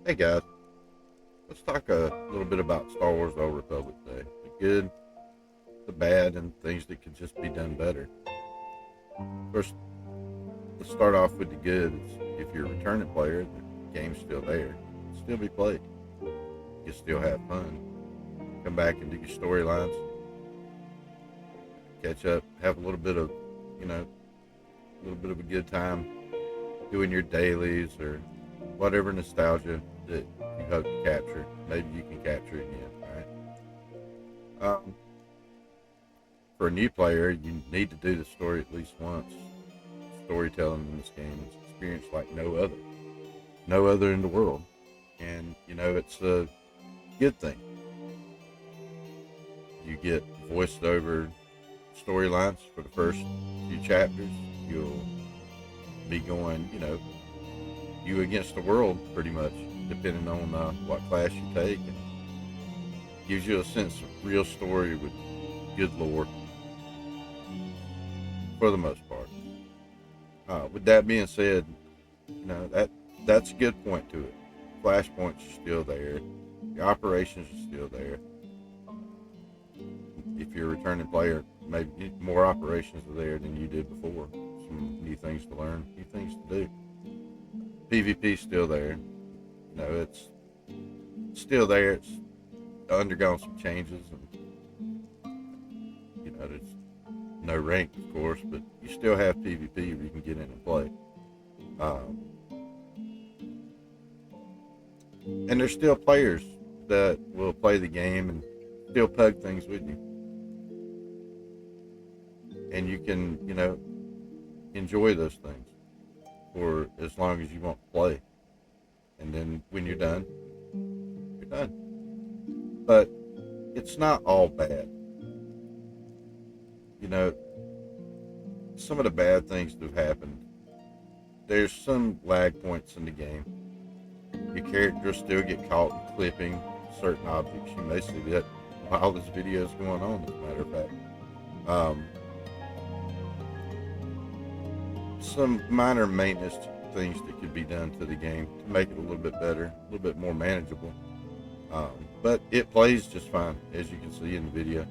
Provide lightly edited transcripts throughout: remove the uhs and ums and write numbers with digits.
Hey guys, let's talk a little bit about Star Wars: The Old Republic today. The good, the bad, and things that could just be done better. First, let's start off with the good. If you're a returning player, the game's still there. It'll still be played. You still have fun. Come back and do your storylines. Catch up. Have a little bit of, a little bit of a good time doing your dailies or whatever nostalgia that you hope to capture. Maybe you can capture it again. All right. For a new player, you need to do the story at least once. Storytelling in this game is experienced like no other in the world, and it's a good thing. You get voiced over storylines for the first few chapters. You'll be going, you against the world pretty much, depending on what class you take, and gives you a sense of real story with good lore for the most part. With that being said, that's a good point to it. Flashpoints are still there. The operations are still there. If you're a returning player, maybe more operations are there than you did before. Some new things to learn, new things to do. PvP's still there. It's still there. It's undergone some changes, and there's no rank, of course, but you still have PvP where you can get in and play. And there's still players that will play the game and still pug things with you. And you can, enjoy those things for as long as you want to play. And then when you're done, you're done. But it's not all bad. Some of the bad things that have happened, there's some lag points in the game. Your characters still get caught in clipping certain objects. You may see that while this video is going on, as a matter of fact. Some minor maintenance things that could be done to the game to make it a little bit better, a little bit more manageable. But it plays just fine, as you can see in the video.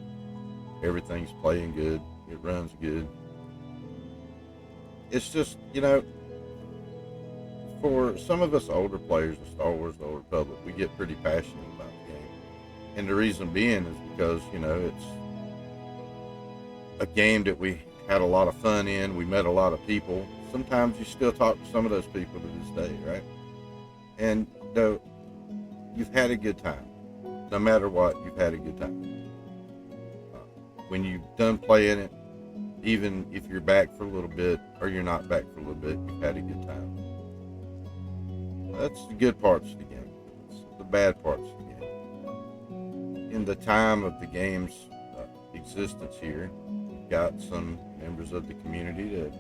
Everything's playing good. It runs good. It's just, for some of us older players of Star Wars: The Old Republic, we get pretty passionate about the game. And the reason being is because, it's a game that we had a lot of fun in. We met a lot of people. Sometimes you still talk to some of those people to this day, right? And you've had a good time. No matter what, you've had a good time. When you've done playing it, even if you're back for a little bit or you're not back for a little bit, you've had a good time. That's the good parts of the game. It's the bad parts of the game. In the time of the game's existence here, you've got some members of the community that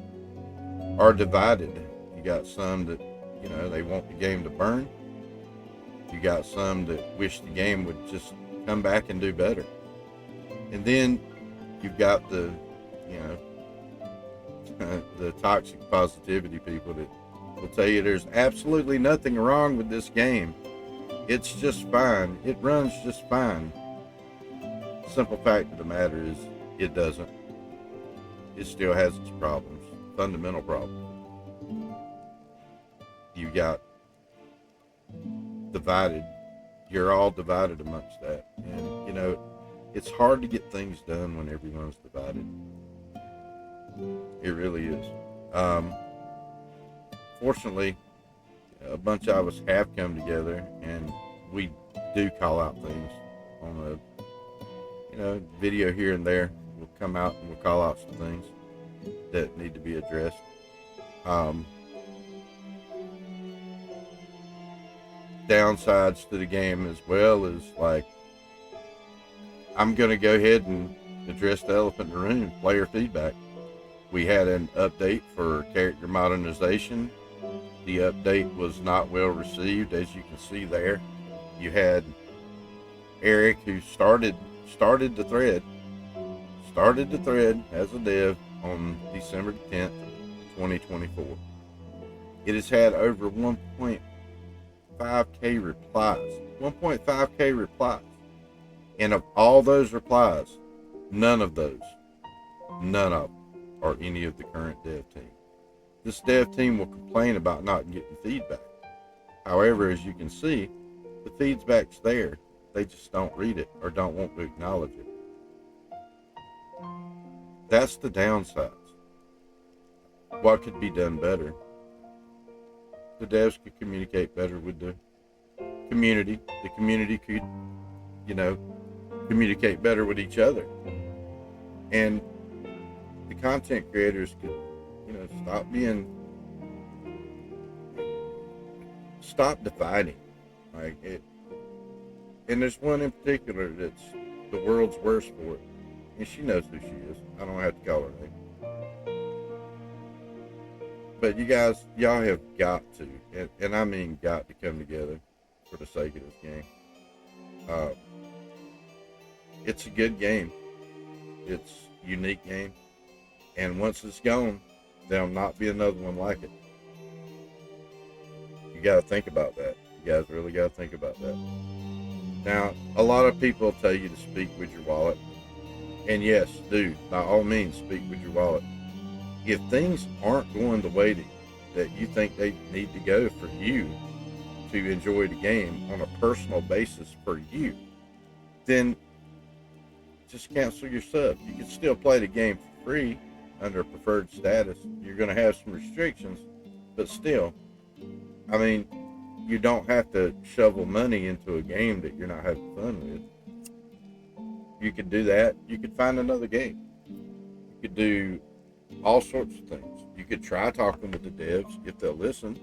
are divided. You got some that, they want the game to burn. You got some that wish the game would just come back and do better. And then you've got the, the toxic positivity people that will tell you there's absolutely nothing wrong with this game. It's just fine. It runs just fine. Simple fact of the matter is, it doesn't. It still has its problems, fundamental problems. You got divided. You're all divided amongst that. And, it's hard to get things done when everyone's divided. It really is. Fortunately, a bunch of us have come together, and we do call out things on a, video here and there. We'll come out and we'll call out some things that need to be addressed. Downsides to the game as well is, like, I'm going to go ahead and address the elephant in the room, player feedback. We had an update for character modernization. The update was not well received, as you can see there. You had Eric, who started the thread as a dev on December 10th, 2024. It has had over 1.5 1.5K replies. 1.5K replies. And of all those replies, none of them are any of the current dev team. This dev team will complain about not getting feedback. However, as you can see, the feedback's there. They just don't read it or don't want to acknowledge it. That's the downsides. What could be done better? The devs could communicate better with the community. The community could, communicate better with each other. And the content creators could, stop dividing. And there's one in particular that's the world's worst for it. And she knows who she is. I don't have to call her name. But y'all have got to, and I mean got to, come together for the sake of this game. It's a good game. It's a unique game. And once it's gone, there'll not be another one like it. You got to think about that. You guys really got to think about that. Now, a lot of people tell you to speak with your wallet. And yes, do. By all means, speak with your wallet. If things aren't going the way that you think they need to go for you to enjoy the game on a personal basis for you, then just cancel your sub. You can still play the game for free under preferred status. You're going to have some restrictions, but still, you don't have to shovel money into a game that you're not having fun with. You could do that. You could find another game. You could do all sorts of things. You could try talking with the devs if they'll listen.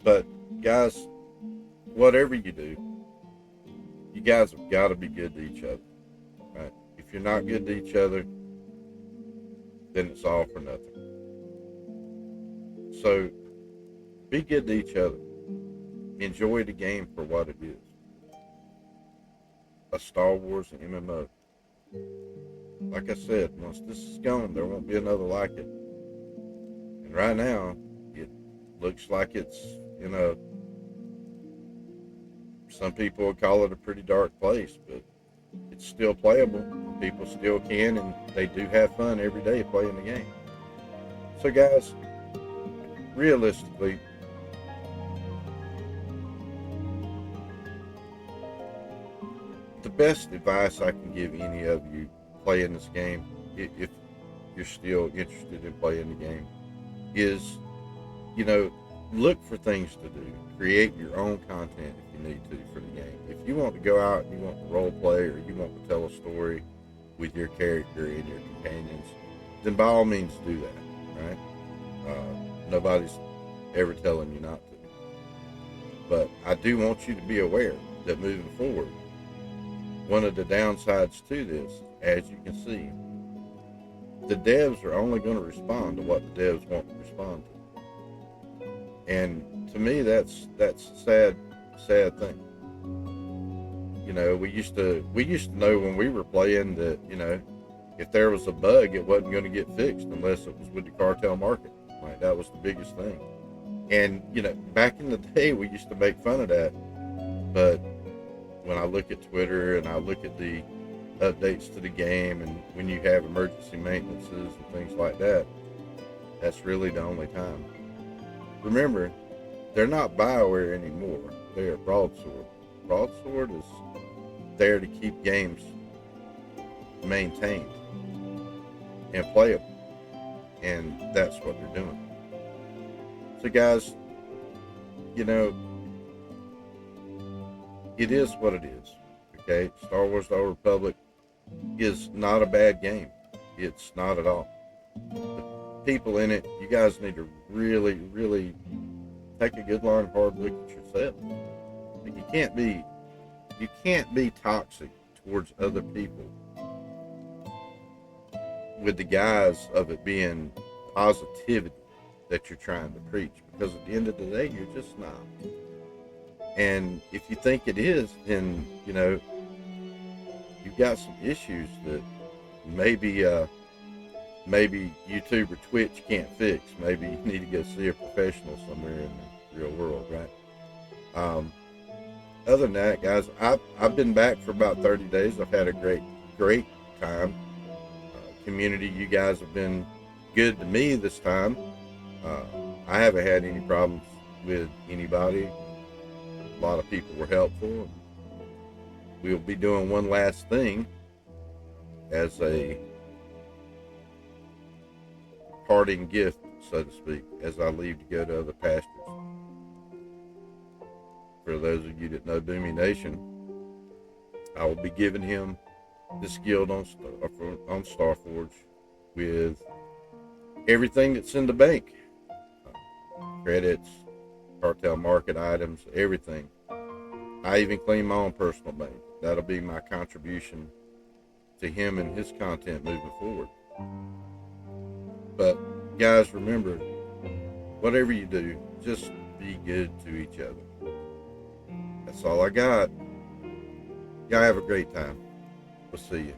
But guys, whatever you do, you guys have got to be good to each other. Right? If you're not good to each other, then it's all for nothing. So be good to each other. Enjoy the game for what it is. A Star Wars MMO. Like I said, once this is gone, there won't be another like it. And right now, it looks like it's in some people would call it a pretty dark place, but it's still playable. People still can, and they do have fun every day playing the game. So guys, realistically, the best advice I can give any of you playing this game, if you're still interested in playing the game, is, look for things to do. Create your own content if you need to for the game. If you want to go out and you want to role play, or you want to tell a story with your character and your companions, then by all means do that, right? Nobody's ever telling you not to. But I do want you to be aware that moving forward, one of the downsides to this, as you can see, the devs are only going to respond to what the devs want to respond to. And to me, that's a sad thing. We used to know when we were playing that, if there was a bug, it wasn't going to get fixed unless it was with the cartel market. Like, that was the biggest thing. And, back in the day, we used to make fun of that. But when I look at Twitter and I look at the updates to the game, and when you have emergency maintenances and things like that, that's really the only time. Remember, they're not BioWare anymore. They're Broadsword. Broadsword is there to keep games maintained and playable. And that's what they're doing. So guys, it is what it is. Okay? Star Wars The Old Republic is not a bad game. It's not at all. The people in it, you guys need to really, really take a good, long, hard look at yourself. Like, you can't be toxic towards other people with the guise of it being positivity that you're trying to preach, because at the end of the day, you're just not. And if you think it is, then you've got some issues that maybe maybe YouTube or Twitch can't fix. Maybe you need to go see a professional somewhere in the real world, right? Other than that, guys, I've been back for about 30 days. I've had a great time. Community, you guys have been good to me this time. Uh, I haven't had any problems with anybody. A lot of people were helpful. We'll be doing one last thing as a parting gift, so to speak, as I leave to go to other pastures. For those of you that know Boomy Nation, I will be giving him this guild on Starforge with everything that's in the bank. Credits, cartel market items, everything. I even clean my own personal bank. That'll be my contribution to him and his content moving forward. But guys, remember, whatever you do, just be good to each other. That's all I got. Y'all have a great time. We'll see you.